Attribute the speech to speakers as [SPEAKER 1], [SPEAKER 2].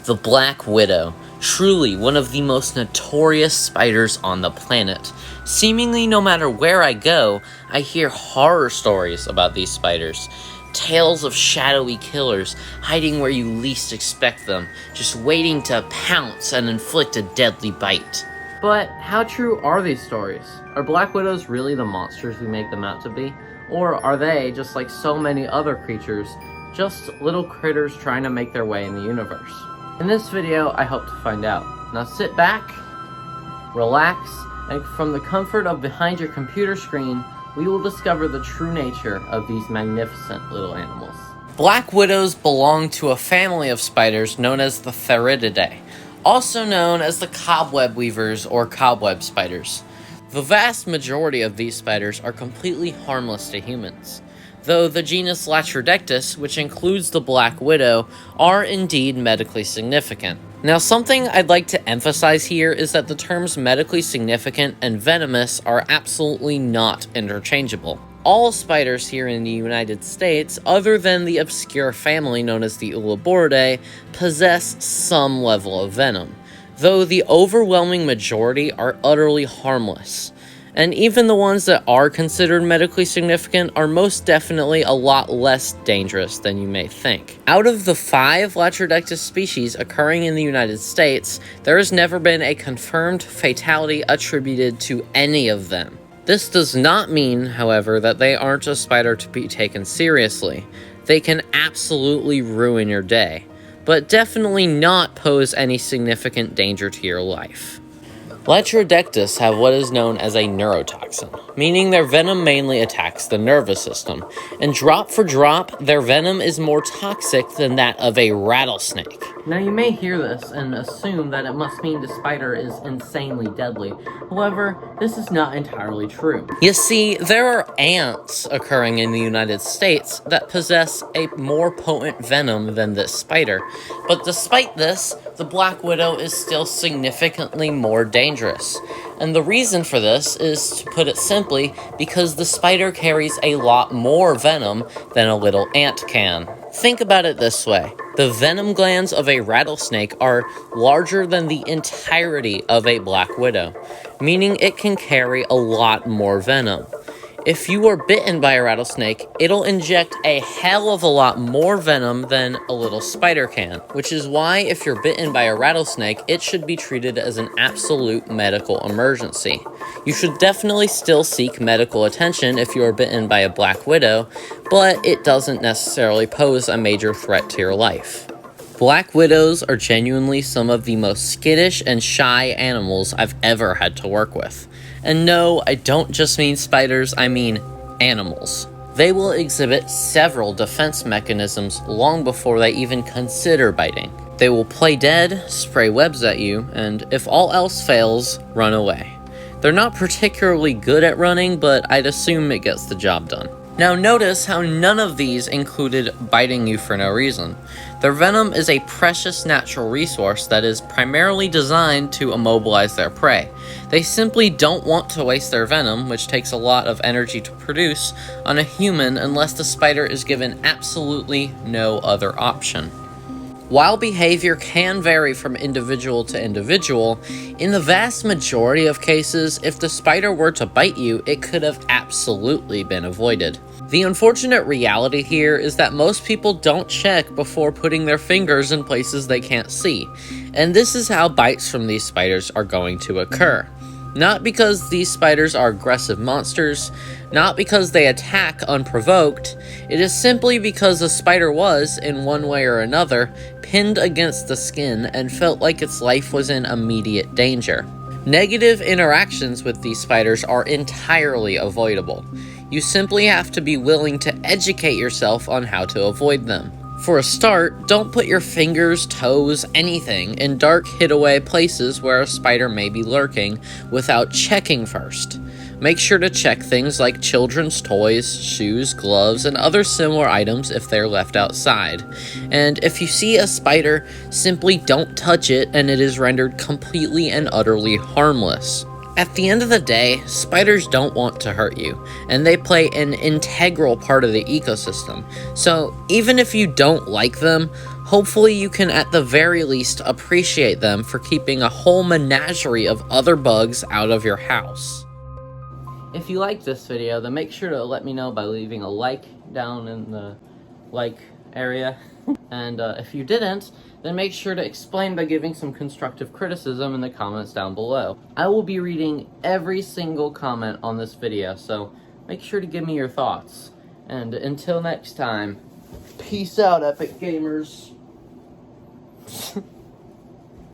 [SPEAKER 1] The Black Widow, truly one of the most notorious spiders on the planet. Seemingly no matter where I go, I hear horror stories about these spiders. Tales of shadowy killers hiding where you least expect them, just waiting to pounce and inflict a deadly bite.
[SPEAKER 2] But how true are these stories? Are black widows really the monsters we make them out to be? Or are they, just like so many other creatures, just little critters trying to make their way in the universe? In this video, I hope to find out. Now sit back, relax, and from the comfort of behind your computer screen, we will discover the true nature of these magnificent little animals.
[SPEAKER 1] Black widows belong to a family of spiders known as the Theridiidae, also known as the cobweb weavers or cobweb spiders. The vast majority of these spiders are completely harmless to humans, though the genus Latrodectus, which includes the black widow, are indeed medically significant. Now, something I'd like to emphasize here is that the terms medically significant and venomous are absolutely not interchangeable. All spiders here in the United States, other than the obscure family known as the Uloboridae, possess some level of venom, though the overwhelming majority are utterly harmless. And even the ones that are considered medically significant are most definitely a lot less dangerous than you may think. Out of the 5 Latrodectus species occurring in the United States, there has never been a confirmed fatality attributed to any of them. This does not mean, however, that they aren't a spider to be taken seriously. They can absolutely ruin your day, but definitely not pose any significant danger to your life. Latrodectus have what is known as a neurotoxin, meaning their venom mainly attacks the nervous system, and drop for drop, their venom is more toxic than that of a rattlesnake.
[SPEAKER 2] Now you may hear this and assume that it must mean the spider is insanely deadly. However, this is not entirely true.
[SPEAKER 1] You see, there are ants occurring in the United States that possess a more potent venom than this spider, but despite this, the black widow is still significantly more dangerous. And the reason for this is, to put it simply, because the spider carries a lot more venom than a little ant can. Think about it this way. The venom glands of a rattlesnake are larger than the entirety of a black widow, meaning it can carry a lot more venom. If you are bitten by a rattlesnake, it'll inject a hell of a lot more venom than a little spider can, which is why if you're bitten by a rattlesnake, it should be treated as an absolute medical emergency. You should definitely still seek medical attention if you are bitten by a black widow, but it doesn't necessarily pose a major threat to your life. Black widows are genuinely some of the most skittish and shy animals I've ever had to work with. And no, I don't just mean spiders, I mean animals. They will exhibit several defense mechanisms long before they even consider biting. They will play dead, spray webs at you, and if all else fails, run away. They're not particularly good at running, but I'd assume it gets the job done. Now notice how none of these included biting you for no reason. Their venom is a precious natural resource that is primarily designed to immobilize their prey. They simply don't want to waste their venom, which takes a lot of energy to produce, on a human unless the spider is given absolutely no other option. While behavior can vary from individual to individual, in the vast majority of cases, if the spider were to bite you, it could have absolutely been avoided. The unfortunate reality here is that most people don't check before putting their fingers in places they can't see, and this is how bites from these spiders are going to occur. Not because these spiders are aggressive monsters, not because they attack unprovoked, it is simply because the spider was, in one way or another, pinned against the skin and felt like its life was in immediate danger. Negative interactions with these spiders are entirely avoidable. You simply have to be willing to educate yourself on how to avoid them. For a start, don't put your fingers, toes, anything in dark, hid-away places where a spider may be lurking without checking first. Make sure to check things like children's toys, shoes, gloves, and other similar items if they're left outside. And if you see a spider, simply don't touch it and it is rendered completely and utterly harmless. At the end of the day, spiders don't want to hurt you, and they play an integral part of the ecosystem. So even if you don't like them, Hopefully you can at the very least appreciate them for keeping a whole menagerie of other bugs out of your house.
[SPEAKER 2] If you liked this video, then make sure to let me know by leaving a like down in the like area. And if you didn't, then make sure to explain by giving some constructive criticism in the comments down below. I will be reading every single comment on this video, so make sure to give me your thoughts. And until next time, peace out, epic gamers.